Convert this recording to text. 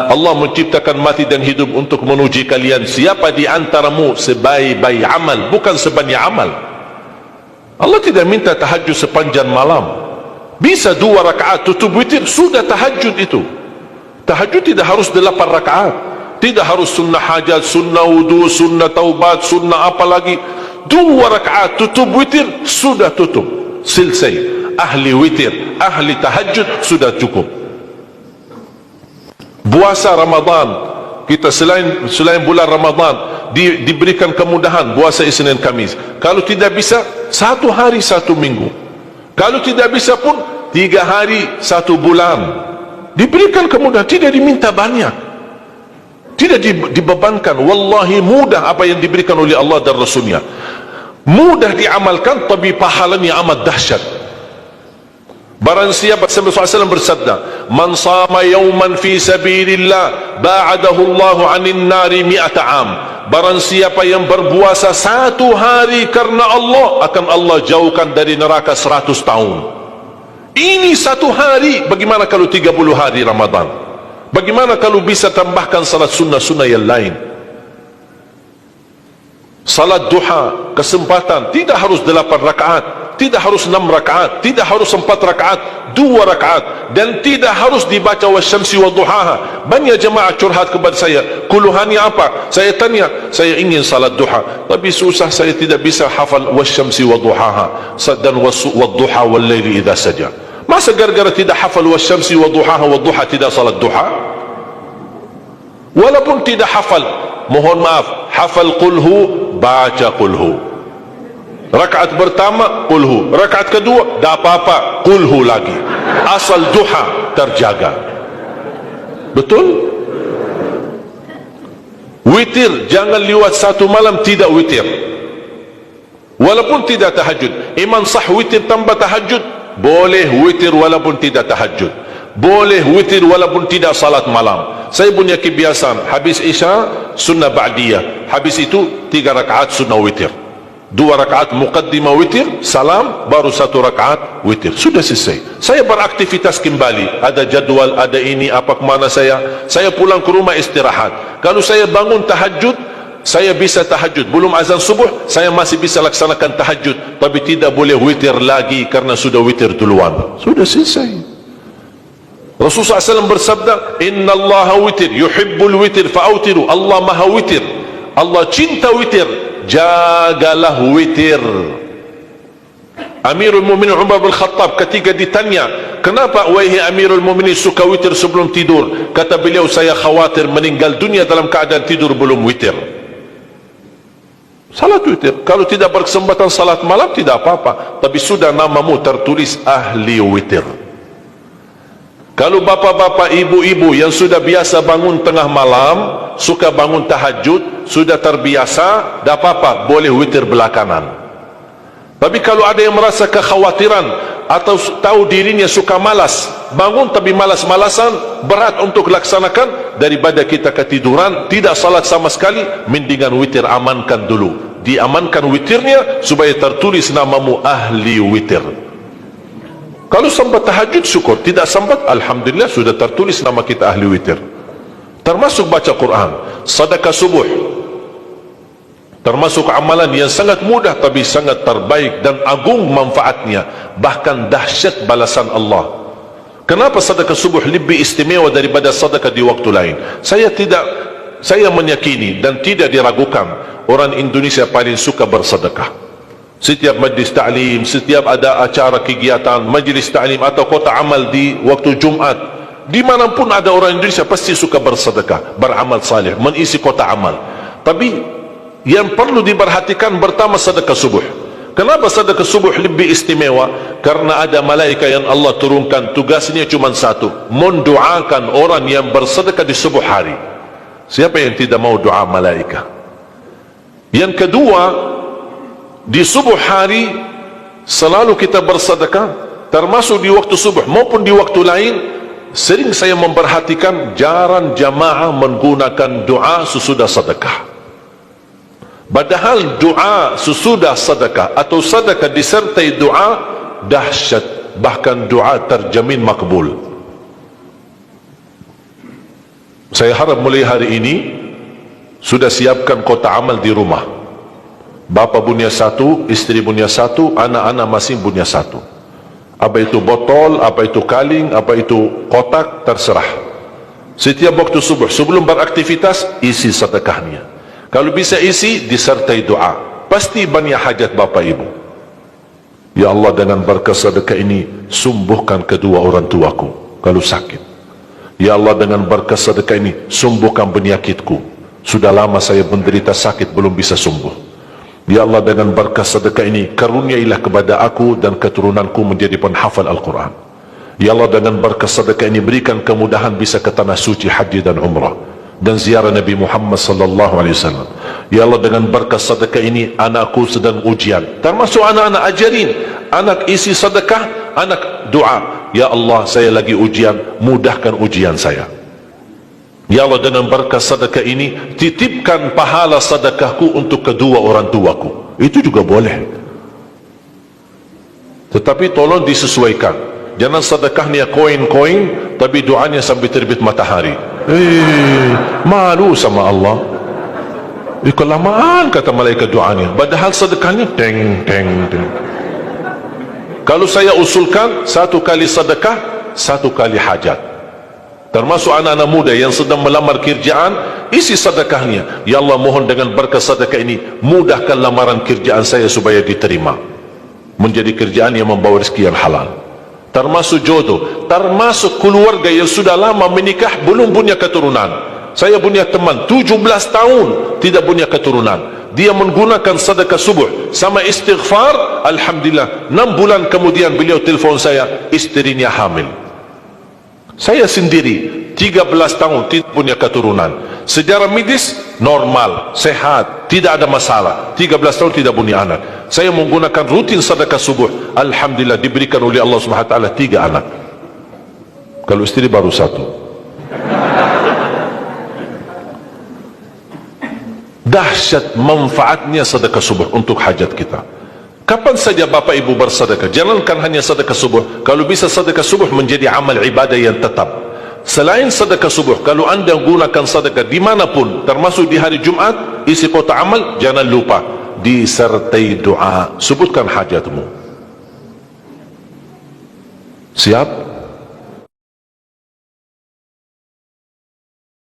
Allah menciptakan mati dan hidup untuk menguji kalian siapa di antaramu sebaik-baik amal, bukan sebanyak amal. Allah tidak minta tahajud sepanjang malam. Bisa 2 rakaat tutup witir, sudah tahajud itu. Tahajud tidak harus 8 rakaat, tidak harus sunnah hajat, sunnah wudu, sunnah taubat, sunnah apa lagi. 2 rakaat tutup witir, sudah tutup, selesai. Ahli witir, ahli tahajud, sudah cukup. Puasa Ramadan, kita selain bulan Ramadan diberikan kemudahan puasa Isnin Kamis. Kalau tidak bisa 1 hari 1 minggu, kalau tidak bisa pun 3 hari 1 bulan. Diberikan kemudahan, tidak diminta banyak, tidak dibebankan. Wallahi mudah apa yang diberikan oleh Allah dan Rasulnya, mudah diamalkan, tapi pahalanya amat dahsyat. Barang siapa, Rasulullah SAW bersabda, man sama yawman fi sabilillah ba'adahu Allahu anin nari mi'ata am. Barang siapa yang berpuasa 1 hari karena Allah, akan Allah jauhkan dari neraka 100 tahun. Ini 1 hari. Bagaimana kalau 30 hari Ramadan? Bagaimana kalau bisa tambahkan salat sunnah-sunnah yang lain? Salat duha, kesempatan, tidak harus 8 rakaat, tidak harus 6 rakaat, tidak harus 4 rakaat, 2 rakaat, dan tidak harus dibaca wasyamsi wa duhaha. Banyak jemaah curhat kepada saya, keluhannya apa? Saya tanya, saya ingin salat duha, tapi susah, saya tidak bisa hafal wasyamsi wa duhaha dan wadduha wal laili idza saja. Masa gara-gara tidak hafal wasyamsi wa duhaha wa duha tidak salat duha? Walaupun tidak hafal, mohon maaf, hafal qulhu, baca qulhu. Rakaat pertama qulhu, rakaat kedua tak apa-apa, qulhu lagi. Asal duha terjaga. Betul? Witir jangan lewat 1 malam tidak witir, walaupun tidak tahajud. Iman sah witir tambah tahajud, boleh witir walaupun tidak tahajud, boleh witir walaupun tidak salat malam. Saya punya kebiasaan, habis isya sunnah ba'diyah, habis itu 3 rakaat sunnah witir, 2 rakaat muqaddimah witir, salam, baru 1 rakaat witir, sudah selesai. Saya beraktivitas kembali, ada jadwal, ada ini, apa kemana saya pulang ke rumah istirahat. Kalau saya bangun tahajud, saya bisa tahajud, belum azan subuh saya masih bisa laksanakan tahajud, tapi tidak boleh witir lagi karena sudah witir duluan, sudah selesai. Rasulullah SAW bersabda, Inna Allah witir, yuhibbul witir, fa'autiru. Allah maha witir, Allah cinta witir, jagalah witir. Amirul Mu'minin Umar bin Khattab ketika ditanya, kenapa wahai Amirul Mu'minin suka witir sebelum tidur? Kata beliau, saya khawatir meninggal dunia dalam keadaan tidur belum witir. Salat witir, kalau tidak berkesempatan salat malam tidak apa-apa, tapi sudah namamu tertulis ahli witir. Kalau bapak-bapak, ibu-ibu yang sudah biasa bangun tengah malam, suka bangun tahajud, sudah terbiasa, tak apa-apa, boleh witir belakangan. Tapi kalau ada yang merasa kekhawatiran atau tahu dirinya suka malas, bangun tapi malas-malasan, berat untuk laksanakan, daripada kita ketiduran, tidak salat sama sekali, mendingan witir amankan dulu. Diamankan witirnya supaya tertulis namamu ahli witir. Kalau sempat tahajud syukur, tidak sempat alhamdulillah sudah tertulis nama kita ahli witir. Termasuk baca Quran, sedekah subuh, termasuk amalan yang sangat mudah tapi sangat terbaik dan agung manfaatnya, bahkan dahsyat balasan Allah. Kenapa sedekah subuh lebih istimewa daripada sedekah di waktu lain? Saya meyakini dan tidak diragukan, orang Indonesia paling suka bersedekah. Setiap majlis ta'lim, setiap ada acara kegiatan majlis ta'lim atau kota amal di waktu Jumat, dimanapun ada orang Indonesia pasti suka bersedekah, beramal saleh, mengisi kota amal. Tapi yang perlu diperhatikan pertama sedekah subuh. Kenapa sedekah subuh lebih istimewa? Karena ada malaikat yang Allah turunkan, tugasnya cuma satu, mendoakan orang yang bersedekah di subuh hari. Siapa yang tidak mau doa malaikat? Yang kedua, di subuh hari selalu kita bersedekah, termasuk di waktu subuh maupun di waktu lain. Sering saya memperhatikan jarang jamaah menggunakan doa sesudah sedekah. Padahal doa sesudah sedekah atau sedekah disertai doa dahsyat, bahkan doa terjamin makbul. Saya harap mulai hari ini sudah siapkan kotak amal di rumah. Bapa punya satu, isteri punya satu, anak-anak masing punya satu. Apa itu botol, apa itu kaling, apa itu kotak, terserah. Setiap waktu subuh, sebelum beraktivitas, isi sedekahnya. Kalau bisa isi, disertai doa. Pasti banyak hajat bapa ibu. Ya Allah, dengan berkat sedekah ini, sembuhkan kedua orang tuaku kalau sakit. Ya Allah, dengan berkat sedekah ini, sembuhkan penyakitku. Sudah lama saya menderita sakit, belum bisa sembuh. Ya Allah, dengan berkat sedekah ini, karuniailah kepada aku dan keturunanku menjadi penghafal Al-Quran. Ya Allah, dengan berkat sedekah ini, berikan kemudahan bisa ke tanah suci haji dan umrah dan ziarah Nabi Muhammad sallallahu alaihi wasallam. Ya Allah, dengan berkat sedekah ini, anakku sedang ujian, termasuk anak-anak, ajarin anak isi sedekah, anak doa. Ya Allah, saya lagi ujian, mudahkan ujian saya. Ya Allah, dengan berkat sedekah ini, titipkan pahala sedekahku untuk kedua orang tuaku. Itu juga boleh. Tetapi tolong disesuaikan. Jangan sedekahnya koin-koin, tapi doanya sampai terbit matahari. Malu sama Allah. Kelamaan kata malaikat doanya. Padahal sedekahnya teng, teng, teng. Kalau saya usulkan, satu kali sedekah, satu kali hajat. Termasuk anak-anak muda yang sedang melamar kerjaan, isi sedekahnya. Ya Allah, mohon dengan berkat sedekah ini, mudahkan lamaran kerjaan saya supaya diterima, menjadi kerjaan yang membawa rezeki yang halal. Termasuk jodoh, termasuk keluarga yang sudah lama menikah belum punya keturunan. Saya punya teman 17 tahun tidak punya keturunan. Dia menggunakan sedekah subuh sama istighfar, alhamdulillah 6 bulan kemudian beliau telefon saya, istrinya hamil. Saya sendiri 13 tahun tidak punya keturunan. Secara medis normal, sehat, tidak ada masalah. 13 tahun tidak punya anak. Saya menggunakan rutin sedekah subuh, alhamdulillah diberikan oleh Allah Subhanahu wa taala 3 anak. Kalau istri baru 1. Dahsyat manfaatnya sedekah subuh untuk hajat kita. Kapan saja Bapak Ibu bersedekah, jangankan hanya sedekah subuh. Kalau bisa sedekah subuh menjadi amal ibadah yang tetap. Selain sedekah subuh, kalau anda gunakan sedekah dimanapun, termasuk di hari Jumat, isi kotak amal, jangan lupa disertai doa. Sebutkan hajatmu. Siap?